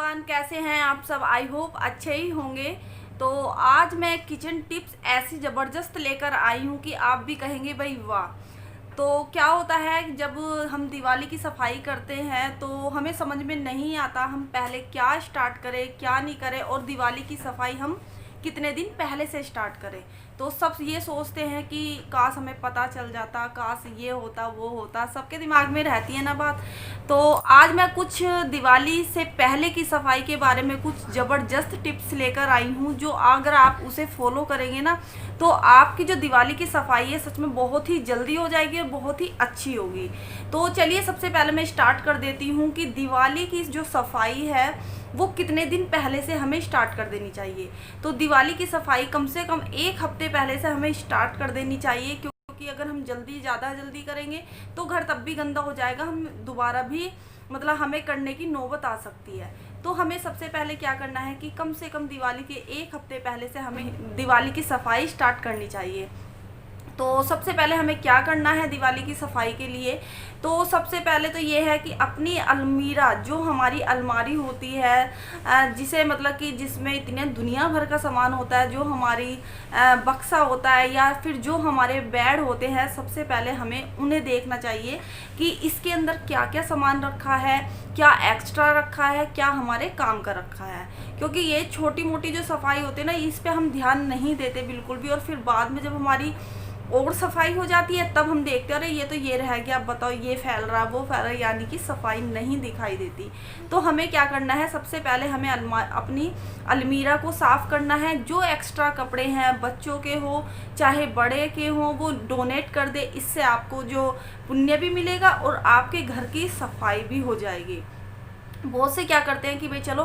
Everyone, कैसे हैं आप सब। आई होप अच्छे ही होंगे। तो आज मैं किचन टिप्स ऐसी ज़बरदस्त लेकर आई हूँ कि आप भी कहेंगे भाई वाह। तो क्या होता है कि जब हम दिवाली की सफाई करते हैं तो हमें समझ में नहीं आता हम पहले क्या स्टार्ट करें क्या नहीं करें, और दिवाली की सफाई हम कितने दिन पहले से स्टार्ट करें। तो सब ये सोचते हैं कि काश हमें पता चल जाता, काश ये होता वो होता, सबके दिमाग में रहती है ना बात। तो आज मैं कुछ दिवाली से पहले की सफाई के बारे में कुछ ज़बरदस्त टिप्स लेकर आई हूँ, जो अगर आप उसे फॉलो करेंगे ना तो आपकी जो दिवाली की सफाई है सच में बहुत ही जल्दी हो जाएगी और बहुत ही अच्छी होगी। तो चलिए सबसे पहले मैं स्टार्ट कर देती हूँ कि दिवाली की जो सफाई है वो कितने दिन पहले से हमें स्टार्ट कर देनी चाहिए। तो दिवाली की सफाई कम से कम एक हफ्ते पहले से हमें स्टार्ट कर देनी चाहिए, क्योंकि अगर हम ज़्यादा जल्दी करेंगे तो घर तब भी गंदा हो जाएगा, हम दोबारा भी मतलब हमें करने की नौबत आ सकती है। तो हमें सबसे पहले क्या करना है कि कम से कम दिवाली के एक हफ्ते पहले से हमें दिवाली की सफाई स्टार्ट करनी चाहिए। तो सबसे पहले हमें क्या करना है दिवाली की सफाई के लिए। तो सबसे पहले तो ये है कि अपनी अलमीरा, जो हमारी अलमारी होती है जिसे मतलब कि जिसमें इतने दुनिया भर का सामान होता है, जो हमारी बक्सा होता है या फिर जो हमारे बेड होते हैं, सबसे पहले हमें उन्हें देखना चाहिए कि इसके अंदर क्या क्या सामान रखा है, क्या एक्स्ट्रा रखा है, क्या हमारे काम का रखा है। क्योंकि ये छोटी मोटी जो सफाई होती है ना, इस पे हम ध्यान नहीं देते बिल्कुल भी, और फिर बाद में जब हमारी और सफाई हो जाती है तब हम देखते हैं अरे ये तो ये रह गया, अब बताओ ये फैल रहा वो फैल रहा, यानी कि सफाई नहीं दिखाई देती। तो हमें क्या करना है, सबसे पहले हमें अपनी अलमीरा को साफ़ करना है। जो एक्स्ट्रा कपड़े हैं बच्चों के हो चाहे बड़े के हो, वो डोनेट कर दे, इससे आपको जो पुण्य भी मिलेगा और आपके घर की सफाई भी हो जाएगी। बहुत से क्या करते हैं कि भाई चलो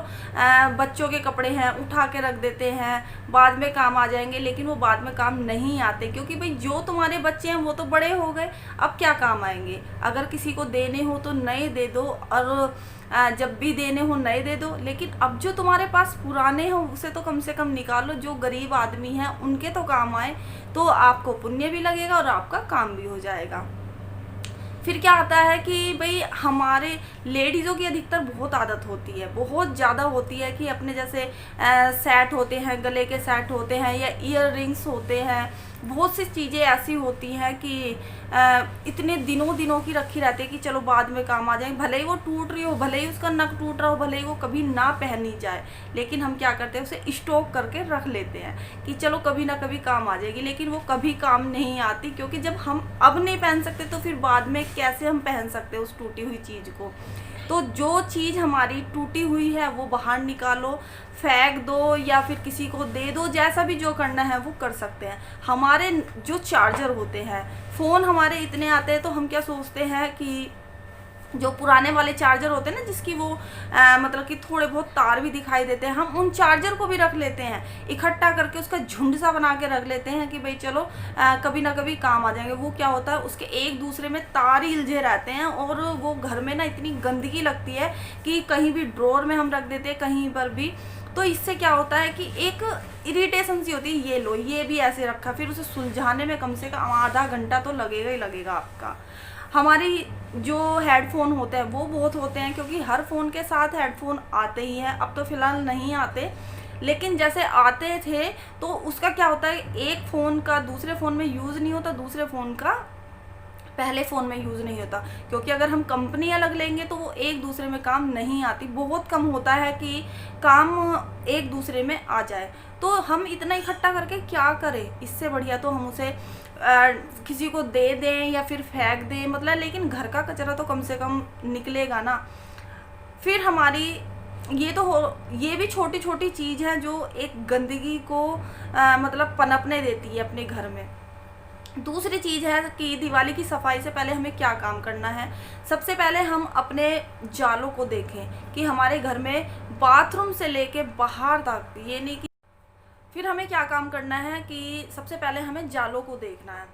बच्चों के कपड़े हैं उठा के रख देते हैं, बाद में काम आ जाएंगे, लेकिन वो बाद में काम नहीं आते, क्योंकि भाई जो तुम्हारे बच्चे हैं वो तो बड़े हो गए, अब क्या काम आएंगे। अगर किसी को देने हो तो नए दे दो, और जब भी देने हो नए दे दो, लेकिन अब जो तुम्हारे पास पुराने हो उसे तो कम से कम निकालो, जो गरीब आदमी हैं उनके तो काम आए, तो आपको पुण्य भी लगेगा और आपका काम भी हो जाएगा। फिर क्या आता है कि भाई हमारे लेडीज़ों की अधिकतर बहुत आदत होती है, बहुत ज़्यादा होती है कि अपने जैसे सेट होते हैं, गले के सेट होते हैं या ईयर रिंग्स होते हैं, बहुत सी चीज़ें ऐसी होती हैं कि इतने दिनों की रखी रहती है कि चलो बाद में काम आ जाएंगे, भले ही वो टूट रही हो, भले ही उसका नग टूट रहा हो, भले ही वो कभी ना पहनी जाए, लेकिन हम क्या करते हैं उसे स्टॉक करके रख लेते हैं कि चलो कभी ना कभी काम आ जाएगी, लेकिन वो कभी काम नहीं आती। क्योंकि जब हम अब नहीं पहन सकते तो फिर बाद में कैसे हम पहन सकते हैं उस टूटी हुई चीज़ को। तो जो चीज़ हमारी टूटी हुई है वो बाहर निकालो, फेंक दो या फिर किसी को दे दो, जैसा भी जो करना है वो कर सकते हैं। हमारे जो चार्जर होते हैं, फ़ोन हमारे इतने आते हैं तो हम क्या सोचते हैं कि जो पुराने वाले चार्जर होते हैं ना, जिसकी वो मतलब कि थोड़े बहुत तार भी दिखाई देते हैं, हम उन चार्जर को भी रख लेते हैं इकट्ठा करके, उसका झुंड सा बना के रख लेते हैं कि भाई चलो कभी ना कभी काम आ जाएंगे। वो क्या होता है, उसके एक दूसरे में तार ही उलझे रहते हैं और वो घर में ना इतनी गंदगी लगती है कि कहीं भी ड्रॉर में हम रख देते हैं, कहीं पर भी। तो इससे क्या होता है कि एक इरिटेशन सी होती है, ये लो ये भी ऐसे रखा, फिर उसे सुलझाने में कम से कम आधा घंटा तो लगेगा ही लगेगा आपका। हमारी जो हेडफोन होते हैं वो बहुत होते हैं, क्योंकि हर फ़ोन के साथ हेडफोन आते ही हैं, अब तो फ़िलहाल नहीं आते, लेकिन जैसे आते थे तो उसका क्या होता है, एक फ़ोन का दूसरे फ़ोन में यूज़ नहीं होता, दूसरे फ़ोन का पहले फ़ोन में यूज़ नहीं होता, क्योंकि अगर हम कंपनी अलग लेंगे तो वो एक दूसरे में काम नहीं आती, बहुत कम होता है कि काम एक दूसरे में आ जाए। तो हम इतना इकट्ठा करके क्या करें, इससे बढ़िया तो हम उसे किसी को दे दें या फिर फेंक दें, मतलब लेकिन घर का कचरा तो कम से कम निकलेगा ना। फिर हमारी ये भी छोटी छोटी चीज़ है जो एक गंदगी को मतलब पनपने देती है अपने घर में। दूसरी चीज़ है कि दिवाली की सफाई से पहले हमें क्या काम करना है। सबसे पहले हम अपने जालों को देखें कि हमारे घर में बाथरूम से लेके बाहर तक, ये नहीं कि फिर हमें क्या काम करना है कि सबसे पहले हमें जालों को देखना है।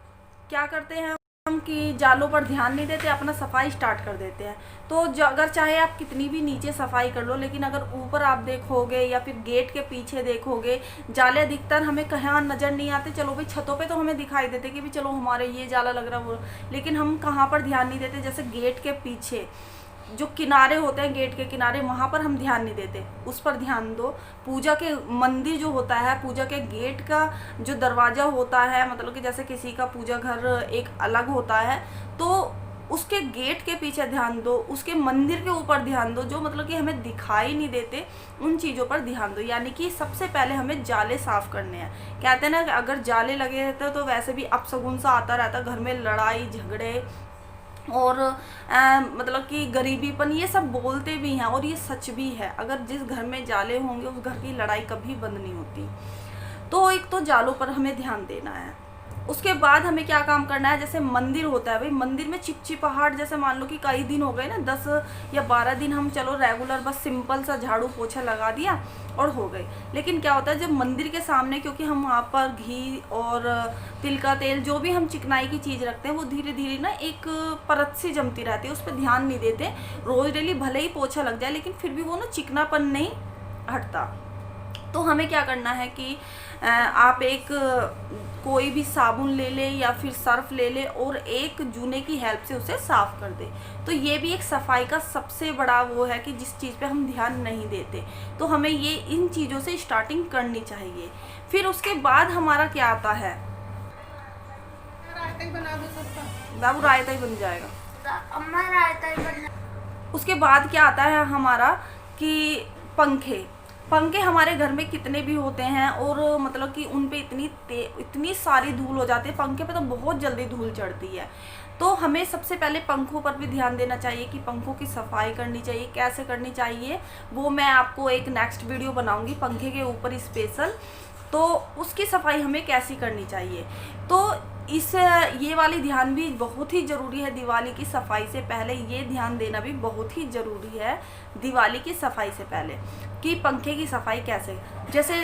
क्या करते हैं हम कि जालों पर ध्यान नहीं देते, अपना सफाई स्टार्ट कर देते हैं। तो अगर चाहे आप कितनी भी नीचे सफाई कर लो, लेकिन अगर ऊपर आप देखोगे या फिर गेट के पीछे देखोगे, जाले अधिकतर हमें कहाँ नज़र नहीं आते। चलो भाई छतों पे तो हमें दिखाई देते कि भी चलो हमारे ये जाला लग रहा है वो, लेकिन हम कहाँ पर ध्यान नहीं देते, जैसे गेट के पीछे जो किनारे होते हैं गेट के किनारे, वहाँ पर हम ध्यान नहीं देते, उस पर ध्यान दो। पूजा के मंदिर जो होता है, पूजा के गेट का जो दरवाज़ा होता है, मतलब कि जैसे किसी का पूजा घर एक अलग होता है, तो उसके गेट के पीछे ध्यान दो, उसके मंदिर के ऊपर ध्यान दो, जो मतलब कि हमें दिखाई नहीं देते, उन चीज़ों पर ध्यान दो। यानी कि सबसे पहले हमें जाले साफ़ करने हैं। कहते हैं ना कि अगर जाले लगे रहते तो वैसे भी अपशगुन सा आता रहता, घर में लड़ाई झगड़े और मतलब कि गरीबीपन, ये सब बोलते भी हैं और ये सच भी है। अगर जिस घर में जाले होंगे उस घर की लड़ाई कभी बंद नहीं होती। तो एक तो जालों पर हमें ध्यान देना है। उसके बाद हमें क्या काम करना है, जैसे मंदिर होता है भाई, मंदिर में चिपचिपाहट, जैसे मान लो कि कई दिन हो गए ना, 10 या 12 दिन हम चलो रेगुलर बस सिंपल सा झाड़ू पोछा लगा दिया और हो गए। लेकिन क्या होता है जब मंदिर के सामने, क्योंकि हम वहाँ पर घी और तिल का तेल, जो भी हम चिकनाई की चीज़ रखते हैं, वो धीरे धीरे ना एक परत सी जमती रहती है, उस पर ध्यान नहीं देते। रोज़ डेली भले ही पोछा लग जाए लेकिन फिर भी वो ना चिकनापन नहीं हटता। तो हमें क्या करना है कि आप एक कोई भी साबुन ले ले या फिर सर्फ ले ले और एक जूने की हेल्प से उसे साफ़ कर दे। तो ये भी एक सफाई का सबसे बड़ा वो है कि जिस चीज़ पे हम ध्यान नहीं देते, तो हमें ये इन चीज़ों से स्टार्टिंग करनी चाहिए। फिर उसके बाद हमारा क्या आता है, रायता ही बना दो सबका। बाबू रायता ही बन जाएगा। अम्मा रायता ही बना। उसके बाद क्या आता है हमारा कि पंखे हमारे घर में कितने भी होते हैं और मतलब कि उन पे इतनी सारी धूल हो जाती है, पंखे पे तो बहुत जल्दी धूल चढ़ती है। तो हमें सबसे पहले पंखों पर भी ध्यान देना चाहिए कि पंखों की सफाई करनी चाहिए। कैसे करनी चाहिए वो मैं आपको एक नेक्स्ट वीडियो बनाऊंगी पंखे के ऊपर स्पेशल, तो उसकी सफाई हमें कैसी करनी चाहिए। तो ये वाली ध्यान भी बहुत ही ज़रूरी है। दिवाली की सफाई से पहले ये ध्यान देना भी बहुत ही ज़रूरी है, दिवाली की सफाई से पहले, कि पंखे की सफाई कैसे। जैसे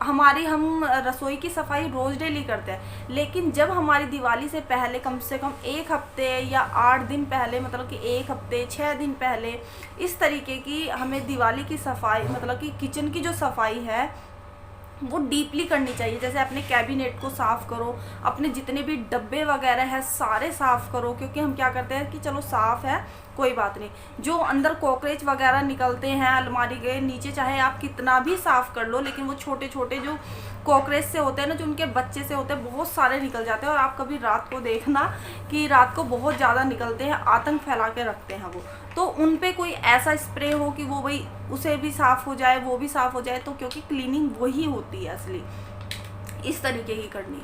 हम रसोई की सफाई रोज़ डेली करते हैं, लेकिन जब हमारी दिवाली से पहले कम से कम 1 हफ्ते या 8 दिन पहले, मतलब कि 1 हफ्ते 6 दिन पहले, इस तरीके की हमें दिवाली की सफाई, मतलब कि किचन की जो सफाई है वो डीपली करनी चाहिए। जैसे अपने कैबिनेट को साफ़ करो, अपने जितने भी डब्बे वगैरह हैं सारे साफ़ करो, क्योंकि हम क्या करते हैं कि चलो साफ़ है कोई बात नहीं, जो अंदर कॉकरोच वगैरह निकलते हैं अलमारी के नीचे, चाहे आप कितना भी साफ़ कर लो, लेकिन वो छोटे छोटे जो कॉकरोच से होते हैं ना, जो उनके बच्चे से होते हैं, बहुत सारे निकल जाते हैं। और आप कभी रात को देखना कि रात को बहुत ज़्यादा निकलते हैं, आतंक फैला के रखते हैं वो। तो उन पे कोई ऐसा स्प्रे हो कि वो भाई उसे भी साफ़ हो जाए, वो भी साफ़ हो जाए, तो क्योंकि क्लीनिंग वही होती है असली, इस तरीके की करनी।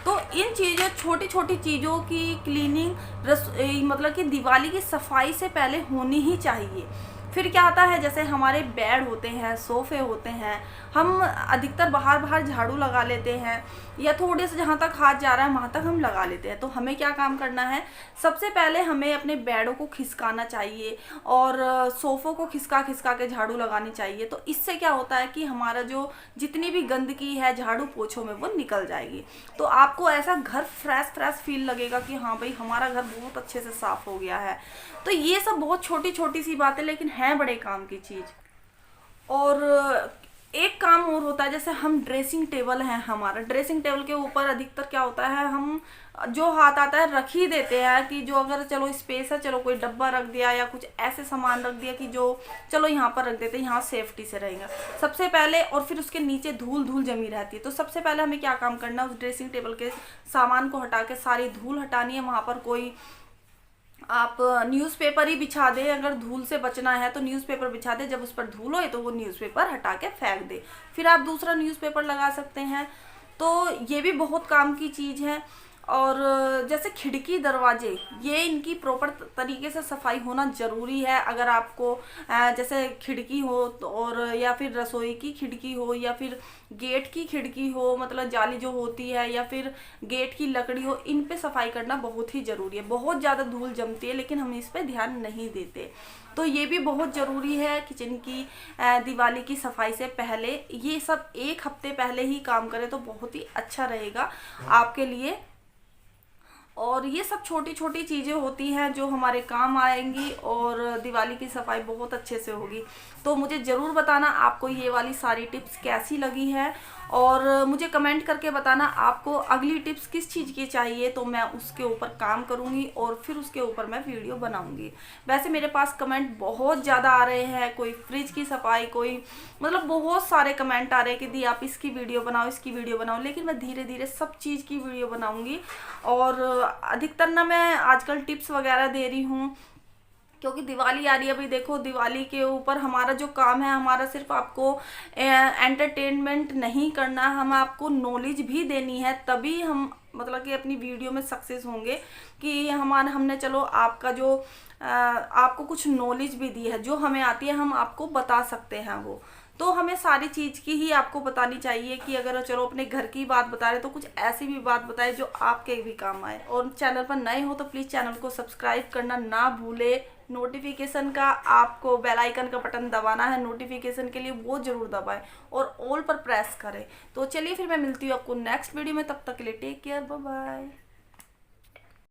तो इन चीज़ों, छोटी छोटी चीज़ों की क्लीनिंग मतलब कि दिवाली की सफाई से पहले होनी ही चाहिए। फिर क्या आता है, जैसे हमारे बेड होते हैं, सोफ़े होते हैं, हम अधिकतर बाहर झाड़ू लगा लेते हैं, या थोड़े से जहाँ तक हाथ जा रहा है वहाँ तक हम लगा लेते हैं। तो हमें क्या काम करना है, सबसे पहले हमें अपने बेडों को खिसकाना चाहिए और सोफ़ों को खिसका के झाड़ू लगानी चाहिए। तो इससे क्या होता है कि हमारा जो जितनी भी गंदगी है झाड़ू पोछों में वो निकल जाएगी। तो आपको ऐसा घर फ्रेश फील लगेगा कि हाँ भाई हमारा घर बहुत अच्छे से साफ़ हो गया है। तो ये सब बहुत छोटी छोटी सी बातें, लेकिन हैं बड़े काम की चीज़। और एक काम और होता है, जैसे हम ड्रेसिंग टेबल है हमारा, ड्रेसिंग टेबल के ऊपर अधिकतर क्या होता है, हम जो हाथ आता है रख ही देते हैं कि जो अगर चलो स्पेस है, चलो कोई डब्बा रख दिया या कुछ ऐसे सामान रख दिया कि जो चलो यहाँ पर रख देते हैं, यहाँ सेफ्टी से रहेगा सबसे पहले। और फिर उसके नीचे धूल जमी रहती है। तो सबसे पहले हमें क्या काम करना है, उस ड्रेसिंग टेबल के सामान को हटा के सारी धूल हटानी है। वहाँ पर कोई आप न्यूज़पेपर ही बिछा दे, अगर धूल से बचना है तो न्यूज़पेपर बिछा दे, जब उस पर धूल हो तो वो न्यूज़पेपर हटा के फेंक दे, फिर आप दूसरा न्यूज़पेपर लगा सकते हैं। तो ये भी बहुत काम की चीज़ है। और जैसे खिड़की दरवाजे, ये इनकी प्रॉपर तरीके से सफाई होना ज़रूरी है। अगर आपको जैसे खिड़की हो और या फिर रसोई की खिड़की हो या फिर गेट की खिड़की हो, मतलब जाली जो होती है, या फिर गेट की लकड़ी हो, इन पे सफाई करना बहुत ही ज़रूरी है। बहुत ज़्यादा धूल जमती है लेकिन हम इस पे ध्यान नहीं देते। तो ये भी बहुत ज़रूरी है किचन की दिवाली की सफाई से पहले। ये सब 1 हफ्ते पहले ही काम करें तो बहुत ही अच्छा रहेगा आपके लिए। और ये सब छोटी छोटी चीज़ें होती हैं जो हमारे काम आएंगी और दिवाली की सफाई बहुत अच्छे से होगी। तो मुझे ज़रूर बताना आपको ये वाली सारी टिप्स कैसी लगी है। और मुझे कमेंट करके बताना आपको अगली टिप्स किस चीज़ की चाहिए, तो मैं उसके ऊपर काम करूँगी और फिर उसके ऊपर मैं वीडियो बनाऊँगी। वैसे मेरे पास कमेंट बहुत ज़्यादा आ रहे हैं, कोई फ्रिज की सफाई, कोई मतलब बहुत सारे कमेंट आ रहे हैं कि दी आप इसकी वीडियो बनाओ, इसकी वीडियो बनाओ, लेकिन मैं धीरे धीरे सब चीज़ की वीडियो बनाऊँगी। और अधिकतर ना मैं आजकल टिप्स वगैरह दे रही हूँ क्योंकि दिवाली आ रही है। भाई देखो, दिवाली के ऊपर हमारा जो काम है, हमारा सिर्फ आपको एंटरटेनमेंट नहीं करना, हम आपको नॉलेज भी देनी है, तभी हम मतलब कि अपनी वीडियो में सक्सेस होंगे कि हमने चलो आपका जो आपको कुछ नॉलेज भी दी है, जो हमें आती है हम आपको बता सकते हैं। वो तो हमें सारी चीज़ की ही आपको बतानी चाहिए कि अगर चलो अपने घर की बात बता रहे तो कुछ ऐसी भी बात बताए जो आपके भी काम आए। और चैनल पर नए हो तो प्लीज़ चैनल को सब्सक्राइब करना ना भूले। नोटिफिकेशन का आपको बेल आइकन का बटन दबाना है नोटिफिकेशन के लिए, वो ज़रूर दबाएं और ऑल पर प्रेस करें। तो चलिए फिर मैं मिलती हूँ आपको नेक्स्ट वीडियो में, तब तक के लिए टेक केयर, बाय बाय।